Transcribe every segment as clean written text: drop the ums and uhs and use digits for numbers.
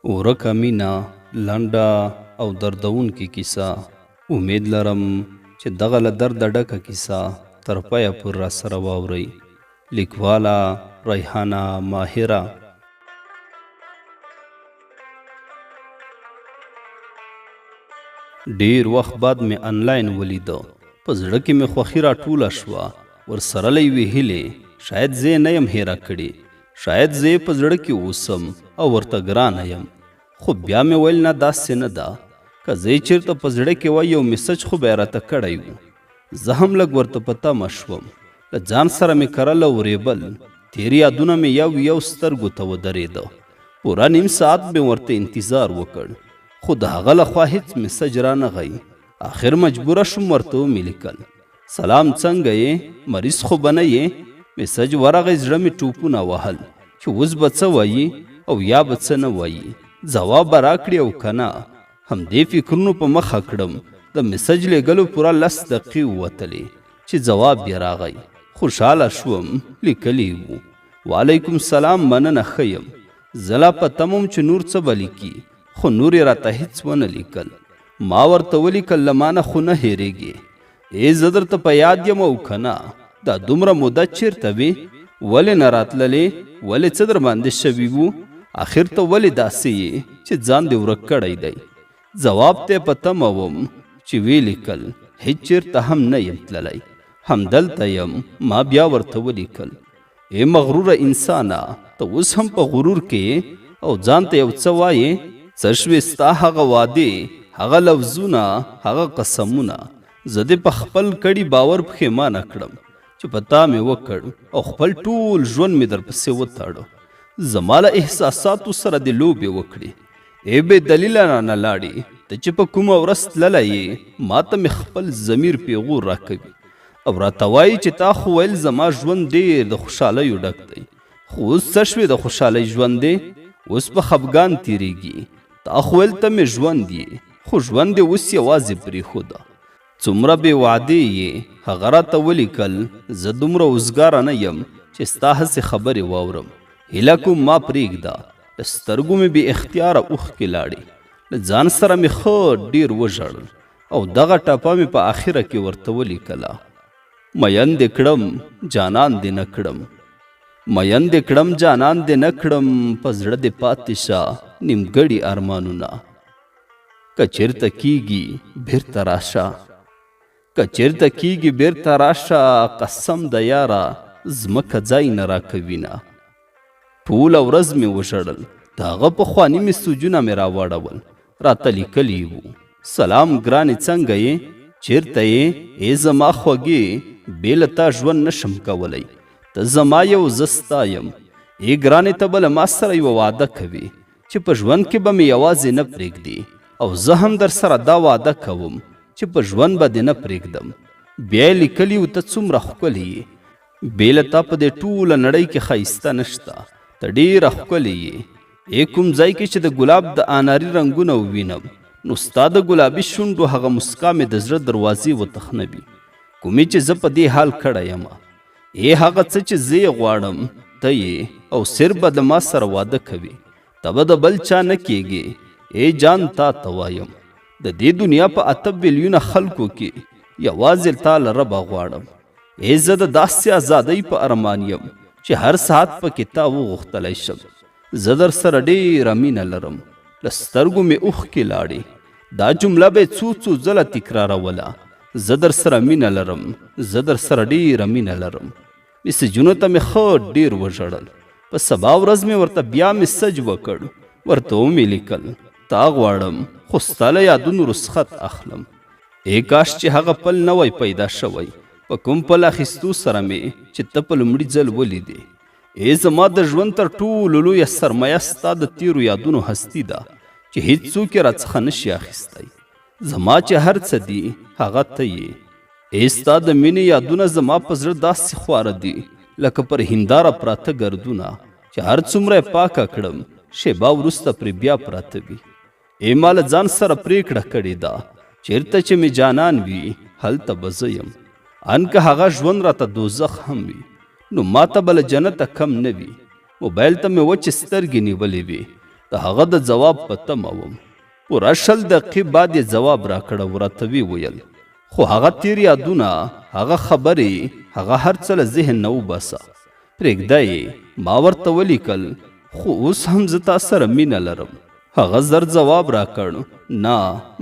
ورکه مینه لنډه او دردونکې کیسه. امید لرم چې دغه له درده ډکه کیسه تر پایه پورې راسره واورئ. لیکواله ریحانه ماهره. ډیر وخت بعد مې انلاین ولیده. په زړه کې مې خوښي راټوله شوه. ورسره له یوې هیلې شاید زه یې نه یم هیره کړې، شاید زه یې په زړه کې اوسم او ورته ګرانه یم. خو بیا مې ویل نه، داسې نه ده. که زه یې چېرته په زړه کې وای یو میسج خو به یې راته کړی و. زه هم لږ ورته په تمه شوم. له ځان سره مې کرله وریبل. تېر یادونه مې یو سترګو ته ودرېده. پوره نیم ساعت مې ورته انتظار وکړ، خو د هغه لخوا هیڅ میسج رانغی. آخر مجبوره شوم ورته ومې لیکل: سلام، څنګه یې؟ مریض خو به نه یې؟ میسج ورغی، زړه مې ټوپونه وهل چې اوس به څه وایي او یا به څه نه وایي، ځواب به راکړي او که نه. همدې فکرونو په مخه کړم. د میسج لیږلو پوره 10 دقیقې ووتلې چې ځواب یې راغی. خوشحاله شوم. لیکلی و: وعلیکم سلام، مننه، ښه یم. زه لا په تمه وم چې نور څه به لیکي، خو نور یې راته هېڅ ونه لیکل. ما ورته ولیکل: له ما نه خو نه هېرېږې؟ زه درته په یاد یم او که نه؟ دا دومره موده چیرته وې؟ ولې نه راتللې؟ ولې څه در باندې شوي وو؟ آخر ته ولې داسې یې چې ځان دې ورک کړی دی؟ ځواب ته په تمه وم چې ویې لیکل: هېڅ چېرته هم نه یم تللی، همدلته یم. ما بیا ورته ولیکل: ای مغروره انسانه، ته اوس هم په غرور کې او ځان ته یو څه وایې؟ څه شوې ستا هغه وعدې، هغه لفظونه، هغه قسمونه؟ زه دې په خپل کړي باور پښیمانه کړم چې په تا مې وکړ او خپل ټول ژوند مې درپسې وتاړه. زما له احساساتو سره دې لوبې وکړې. ای بې دلیله رانه لاړې. ته چې په کومه ورځ تللی یې، ما ته مې خپل ضمیر پیغور راکوي او راته وایي چې تا خو ویل زما ژوند ډېر د خوشحالیو ډک دی. خو اوس څه شوې د خوشحالۍ ژوند دی؟ اوس په خفګان تېرېږي. تا خو ویل ته مې ژوند یې، خو ژوند دې اوس یوازې پرېښوده. څومره بې وعدې یې. هغه راته ولیکل: زه دومره اوزګاره نه یم چې ستا هسې خبرې واورم. هیله کوم ما پرېږده. له سترګو مې بې اختیاره اوښکې لاړې. له ځان سره مې ښه ډېر وژړل او دغه ټپه مې په آخره کې ورته ولیکله: مین دې کړم، جانان دې نه کړم. مین دې کړم، جانان دې نه کړم. په زړه دې پاتې شه نیمګړي ارمانونه. که چېرته کېږي بېرته راشه، که چېرته کېږي بېرته راشه. قسم د یاره ځمکه ځای نه راکوینه. ټوله ورځ مې وژړل. د هغه پخواني میسجونه مې راواړول. راته لیکلي وو: سلام ګرانې، څنګه یې؟ چېرته یې؟ ای زما خوږې، بې له تا ژوند نشم کولی. ته زما یو، زه ستا یم. ای ګرانې، ته به له ما سره یوه وعده کوې چې په ژوند کې به مې یوازې نه پرېږدې، او زه هم در سره دا وعده کوم چې په ژوند به دې نه پرېږدم. بیا یې لیکلي وو: ته څومره ښکلې یې، بې له تا په دې ټوله نړۍ کې ښایسته نشته. ته ډېره ښکلې یې. ای کوم ځای کې چې د ګلاب د اناري رنګونه ووینم، نو ستا د ګلابي شونډو هغه مسکا مې د زړه دروازې وتخنوي. کومې چې زه په دې حال کړی یم. ای هغه څه چې زه یې غواړم ته یې، او صرف به د ما سره واده کوي. ته به د بل چا نه کېږې. ای جان، تا ته وایم، د دې دنیا په 8 بیلیونه خلکو کې یوازې تا له ربه غواړم. ای زه د داسې ازادۍ په ارمان یم چې هر ساعت پکې تا وغوښتلی شم. زه در سره ډېره مینه لرم. له سترګو مې اوښکې لاړې. دا جمله به یې څو ځله تکراروله: زه در سره مینه لرم، زه در سره ډېره مینه لرم. میسجونو ته مې ښه ډېر وژړل. په سبا ورځ مې ورته بیا میسج وکړ. ورته ومې لیکل: تا غواړم، خو ستا له یادونو رخصت اخلم. ای کاش چې هغه پل نه وای پیدا شوی، په کوم پل اخیستو سره مې چې ته په لومړي ځل ولیدې. ای زما د ژوند تر ټولو لویه سرمایه ستا د تیرو یادونو هستي ده چې هیڅوک یې راڅخه نشي اخیستی. زما چې هر څه دي هغه ته یې. ای ستا د مینې یادونه زما په زړه داسې خواره دي لکه پر هنداره پراته ګردونه چې هر څومره یې پاکه کړم، شیبه وروسته پرې بیا پراته وي. ای ما له ځان سره پرېکړه کړې ده چېرته چې مې جانان وي هلته به زه یم. ان که هغه ژوند راته دوزخ هم وي، نو ما ته به له جنته کم نه وي. موبایل ته مې وچې سترګې نیولې وې. د هغه د ځواب په تمه وم. پوره 20 دقیقې بعد یې ځواب راکړ او راته ویې ویل خو هغه تیر یادونه، هغه خبرې، هغه هر څه له ذهن نه وباسه. پرېږده یې، ما ورته ولیکل خو اوس هم زه تا سره مینه لرم. هغه زر ځواب راکړ نه،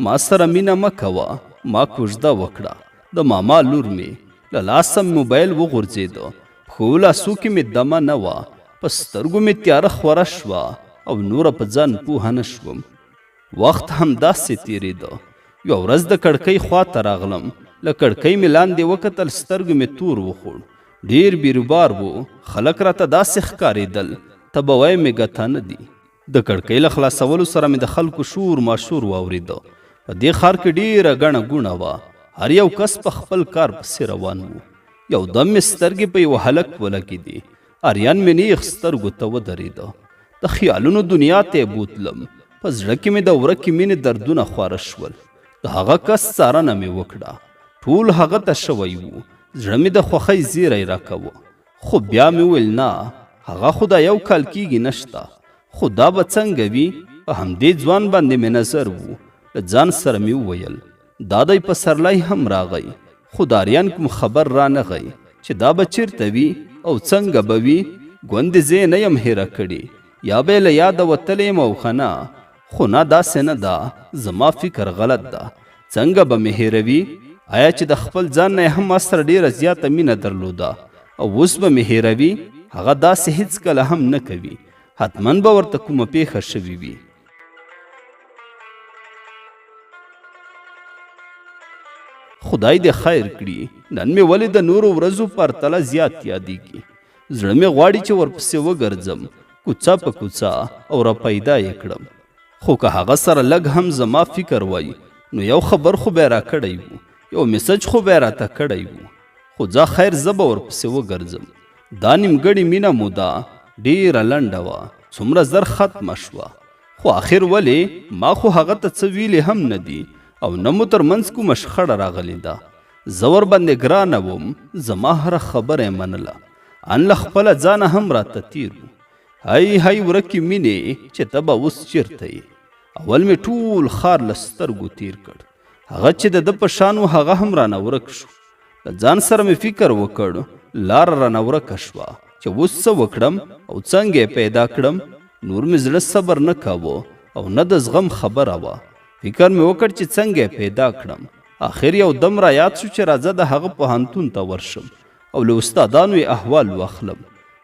ما سره مینه مه کوه. ما کوژده وکړه. د ماما لور مې له لاسه موبایل وغورځېده. پښو لاسو کې مې دمه نه وه. په سترګو مې تیاره خوره شوه او نوره په ځان پوهه نه شوم. وخت همداسې تېرېده. یوه ورځ د کړکۍ خواته راغلم. له کړکۍ مې لاندې وکتل، سترګو مې تور وخوړ. ډېر بیروبار و. خلک راته داسې ښکارېدل ته به وایې مېږته نه دي. د کړکۍ له خلاصولو سره مې د خلکو شور ماشور واورېده. په دې ښار کې ډېره ګڼه ګوڼه وه. هر یو کس په خپل کار پسې روان و. یو دم مې سترګې په یوه هلک ولګېدې. اریان مې نیغ سترګو ته ودرېده. د خیالونو دنیا ته یې بوتلم. په زړه کې مې د ورکې مینې دردونه خواره شول. د هغه کس څارنه مې وکړه. ټول هغه ته شوی و. زړه مې د خوښۍ زیری راکوه. خو بیا مې وویل نه، هغه خو دا 1 کال کېږي نشته. خو دا به څنګه وي؟ په همدې ځوان باندې مې نظر و. له ځان سره مې وویل دا دی پسرلی هم راغی، خو د اریان کوم خبر رانغی چې دا به چیرته وي او څنګه به وي. ګوندې زه نه یم هیره کړې، یا به یې له یاده وتلی یم او ښه نه. خو نه، داسې نه ده. زما فکر غلط ده. څنګه به مې هیروي؟ آیا چې د خپل ځان نه هم ما سره ډېره زیاته مینه درلوده او اوس به مې هیروي؟ هغه داسې هیڅکله هم نه کوي. حتما به ورته کومه پیښه شوې وي. خدای دې خیر کړي. نن مې ولې د نورو ورځو پرتله زیات یادېږي. زړه مې غواړي چې ورپسې وګرځم، کوڅه په کوڅه او را پیدا یې کړم. خو که هغه سره لږ هم زما فکر وای نو یو خبر خو به یې راکړی و، یو میسج خو به یې راته کړی و. خو ځه خیر، زه به ورپسې وګرځم. دا نیمګړې مینه مو ده ډېره لنډه وه، څومره زر ختمه شوه. خو آخر ولې؟ ما خو هغه ته څه ویلې هم نه دي او نه مو تر منځ کومه شخړه راغلې ده. زه ورباندې ګرانه وم. زما هره خبره یې منله. ان له خپله ځانه هم راته تیر و. هی هی ورکې مینې چې ته به اوس چیرته یې؟ اول مې ټول ښار له سترګو تیر کړ. هغه چې د ده په شان و هغه هم رانه ورک شو. له ځان سره مې فکر وکړ لاره رانه ورکه شوه چې اوس څه وکړم او څنګه یې پیدا کړم. نور مې زړه صبر نه کاوه او نه د زغم خبره وه. فکر مې وکړ چې څنګه یې پیدا کړم. آخر یو دم را یاد شو چې راځه د هغه پوهنتون ته ورشم او له استادانو یې احوال واخلم.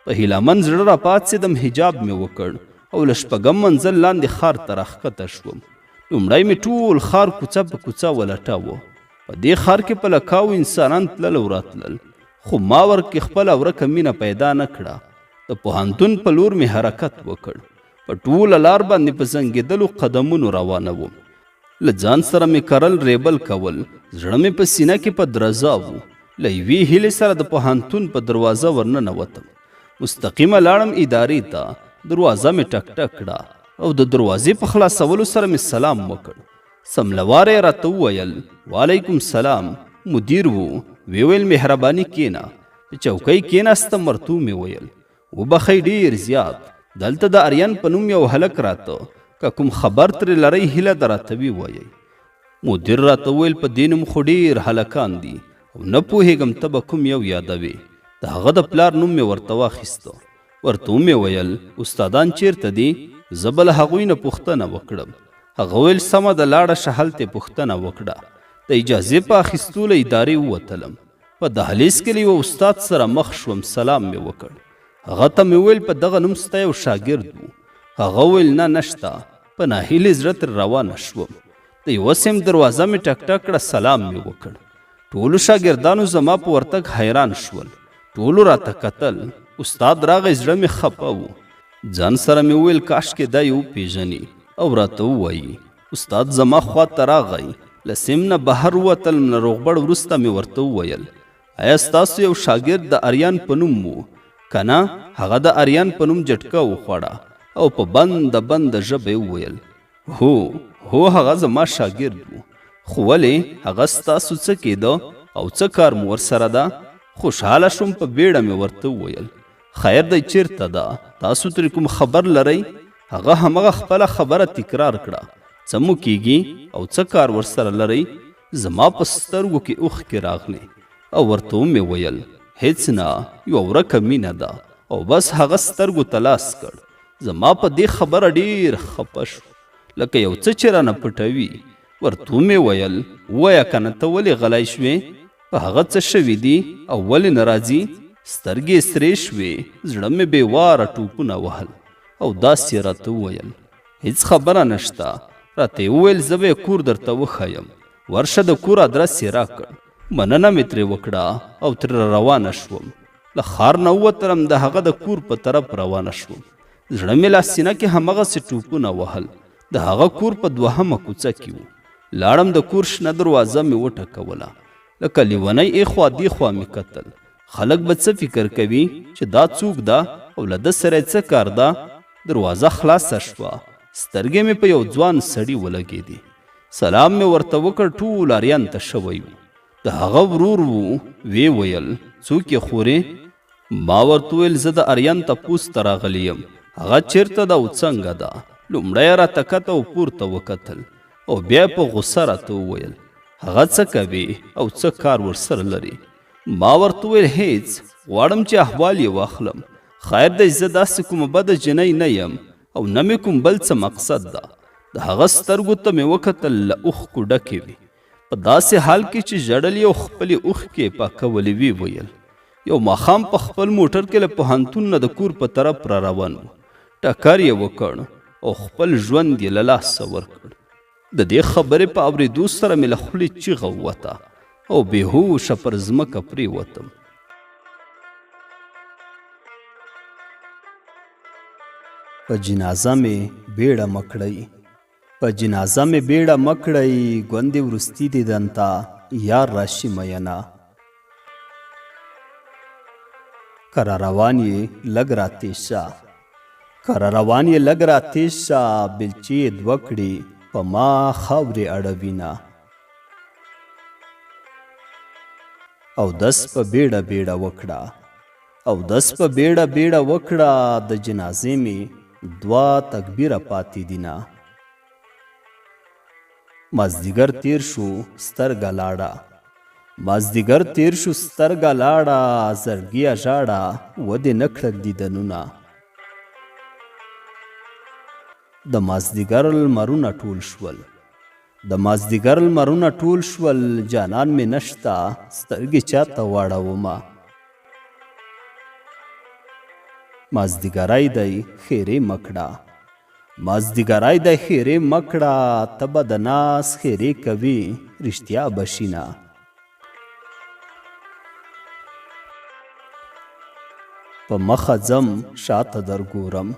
په هیلهمند زړه را پاڅېدم. حجاب مې وکړ او له 6م منزل لاندې ښار ته راښکته شوم. لومړی مې ټول ښار کوڅه په کوڅه ولټاوه. په دې ښار کې په لکاو انسانان تلل او راتلل، خو ما ورکې خپله ورکه مینه پیدا نه کړه. د پوهنتون په لور مې حرکت وکړ. په ټوله لار باندې په زنګېدلو قدمونو روانه وم. له ځان سره مې کرل ریبل کول. زړه مې په سینه کې په درزا و. له یوې هیلې سره د پوهنتون په دروازه ورننوتم. مستقیمه لاړم ادارې ته. دروازه مې ټک ټک کړه او د دروازې په خلاصولو سره مې سلام وکړ. سملوار یې راته وویل وعلیکم سلام. مدیر و. ویل مهرباني کېنه. په چوکۍ کېناستم. ورته مې ویل وبخئ ډېر زیات. دلته د اریان په نوم یو هلک راته، که کوم خبر ترې لرئ هیله در راته ووایئ. مدیر راته وویل په دې نوم خو ډېر هلکان دي او نه پوهېږم ته به کوم یو یادوې. د هغه د پلار نوم مې ورته واخیسته. ورته مې ویل استادان چیرته دي؟ زه به له هغوی نه پوښتنه وکړم. هغه ویل سمه ده لاړه شه هلته پوښتنه وکړه. د اجازې په اخیستو له ادارې ووتلم. په دهلیز کې له یوه استاد سره مخ شوم. سلام مې وکړ. هغه ته مې ویل په دغه نوم ستا یو شاګرد و. هغه ویل نه نشته. په ناهیلې زړه تر روانه شوم. د یوه سیم دروازه مې ټک ټک کړه. سلام مې وکړ. ټولو شاګردانو زما په ورتګ حیران شول. ټولو راته کتل. استاد راغی. زړه مې خفه و. ځان سره مې وویل کاشکې دا یې وپېژني او راته ووایي. استاد زما خوا ته راغی. له سیم نه بهر ووتلم. له روغبړ وروسته مې ورته وویل آیا ستاسو یو شاګرد د اریان په نوم و؟ که نه؟ هغه د اریان په نوم جټکه وخوړه او په بنده ژبه یې وویل هو هغه زما شاګرد و. خو ولې؟ هغه ستاسو څه کېده او څه کار مو ورسره ده؟ خوشحاله شوم. په بیړه مې ورته وویل خیر دی چیرته ده؟ تاسو ترې کوم خبر لرئ؟ هغه همغه خپله خبره تکرار کړه. څه مو کیږي او څه کار ورسره لرئ؟ زما په سترګو کې اوښکې راغلې او ورته مې ویل هیڅ نه، یوه ورکه مینه ده. او بس هغه سترګو ته لاس کړ. زما په دې خبره ډېر خفه شو، لکه یو څه چې رانه پټوي. ورته مې ویل ووایه کنه ته ولې غلی شوې؟ په هغه څه شوي دي او ولې نه راځي؟ سترګې سرې شوې، زړه مې بې واره ټوپونه وهل او داسې راته وویل هیڅ خبره نشته. راته یې وویل زه به یې کور درته وښیم، ورشه د کور ادرس یې راکړ. مننه مې ترې وکړه او ترې روانه شوم. له ښار نه ووتلم، د هغه د کور په طرف روانه شوم. زړه مې لا سینه کې همغسې ټوپونه وهل. د هغه کور په دوهمه کوڅه کې و. لاړم، د کور شنه دروازه مې وټکوله. لکه لیونی ایخوا دیخوا مې کتل. خلک به څه فکر کوي چې دا څوک ده او له ده سره څه کار ده؟ دروازه خلاصه شوه. سترګې مې په یو ځوان سړي ولګېدې. سلام مې ورته وکړ. ټول اریان ته شوی و. د هغه ورور و. وی ویل څوک یې خورې؟ ما ورته ویل زه د اریان تپوس ته راغلی یم. هغه چیرته ده او څنګه ده؟ لومړی یې راته کته او پورته وکتل او بیا په غوسه راته وویل هغه څه کوي او څه کار ورسره لري؟ ما ورته ویل هیڅ، غواړم چې احوال یې واخلم. خیر دی، زه داسې کومه بده جنۍ نه یم او نه مې کوم بل څه مقصد ده. د هغه سترګو ته مې وکتل، له اوښکو ډکې وې. په داسې حال کې چې ژړل یې او خپلې اوښکې پاکولې وی ویل یو ماښام په خپل موټر کې له پوهنتون نه د کور په طرف را روان و. ټکر یې وکړ او خپل ژوند یې له لاسه ورکړ. د دې خبرې په اورېدو سره مې له خولې چیغه ووته او بېهوشه پر ځمکه پرېوتم. په جنازه مې بیړه مه کړئ، په جنازه مې بیړه مه کړئ، ګوندې وروستي دیدن ته یار راشي مینه. که را روان یې لږ راتېز شه، که را روان یې لږ راتېز شه، بېلچې یې دوه کړي په ما خاورې اړوینه. او دس په بیړه بیړه وکړه، او دس په بیړه بیړه وکړه، د جنازې مې دوه تکبیره پاتې دینه. مازدیګر تیر شو سترګه لاړه، مازدیګر تیر شو سترګه لاړه، زړګیه ژاړه ودې نه کړل دیدنونه. د مازدیګر لمرونه ټول شول، د مازدیګر لمرونه ټول شول، جانان مې نشته سترګې چاته واړومه. مازدیګری دی خیرې مکړه، مازدیګری دی خیرې مکړه، ته به د ناز خیرې کوي رښتیا بشینه. په مخه ځم شاته درګورم،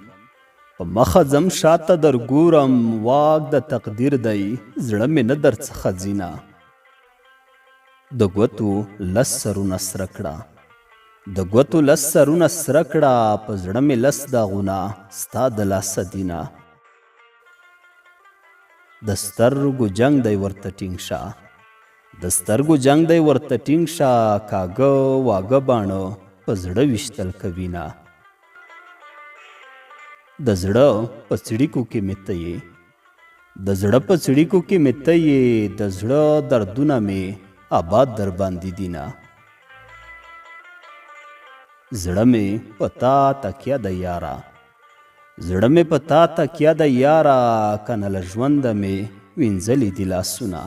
په مخه ځم شاته درګورم، واک د تقدیر دی زړه مې نه درڅخه ځینه. د ګوتو لس سرونه سره کړه، د ګوتو لس سرونه سره کړه، په زړه مې لس داغونه ستا د لاسه دینه. د سترګو جنګ دی ورته ټینګ شه، د سترګو جنګ دی ورته ټینګ شه، کاږه واږه باڼه په زړه ویشتل کوینه. د زړه په څړیکو کې مې ته یې، د زړه په څړیکو کې مې ته یې، د زړه دردونه مې آباد در باندې دینه. زړه مې په تا تکیه د یاره، زړه مې په تا تکیه د یاره، کنه له ژونده مې وینځلي دي لاسونه.